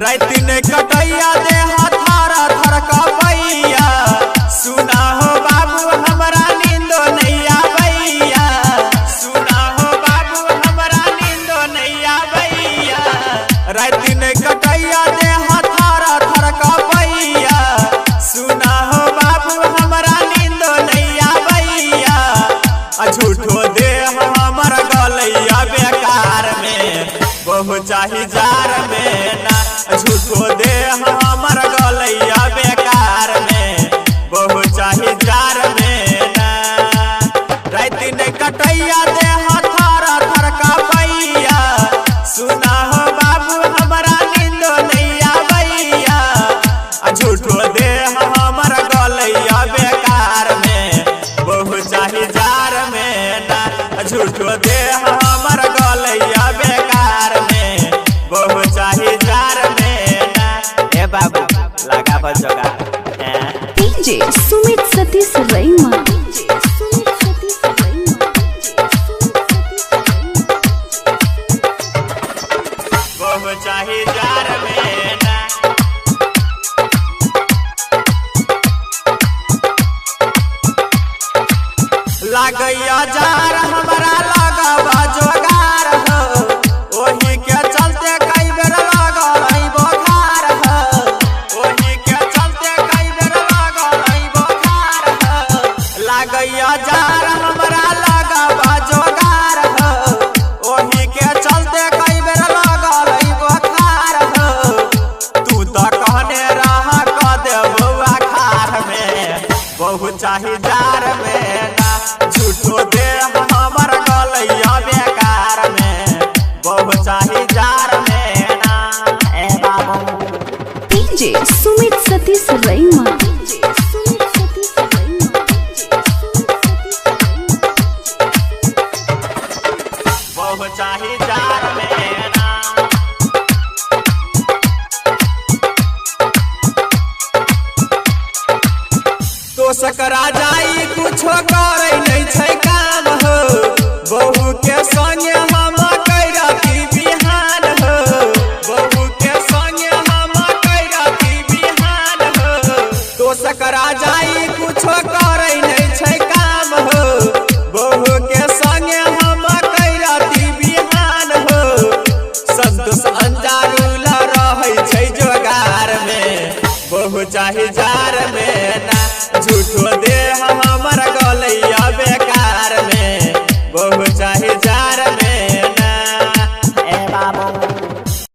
रात ने कटैया दे थर थर कपैया सुना हो बाबू हमरा नींदो नहीं आबैया सुना हो बाबू हमरा नींदो नहीं आबैया रात ने कटैया दे थर थर कपैया सुना हो बाबू हमरा नींदो नहीं आबैया झूठो दे हमर गलैया बेकार में बहु चाही जार में ना झूठो दे हमर गलैया बेकार में बहु चाही जार में ना रात ने कटैया दे थर थर कपैया सुना हो बाबू हमरा नींदो नहीं आबैया झूठो दे हमर गलैया बेकार में बहु चाही जार में ना झूठो दे हमर गलैया बेकार में बहु चाही जार में ना ए बाबू लगा बजगा डीजे सुमित सतीश रैमा बहु चाही जार में ना लागैया जार हमरा लगवा जोगार हो ओही के चलते कई बेर लगल बोखार हो ओही के चलते कई बेर लगल बोखार हो लागैया जार हमरा लगवा जोगार हो ओही के चलते कई बेर लगल बोखार हो तू तो कहने रहा क देबो आखार में बहु चाही जार में ना झूठो दे हमर गलैया बेकार में बहु चाही जार में ना ए बाबू डीजे सुमित सतीश रैमा बहु चाही जार में ना तो सकरा जाई कुछो करे नहीं छै काम हो बहू के संगे हम कैरती बिहान हो बहू के संगे हम कैरती बिहान हो तो सकरा जाई कुछो करे नहीं छै काम हो बहू के संगे हम कैरती बिहान हो संतोष अंजारुला रहै छै जोगार में बहु चाही जार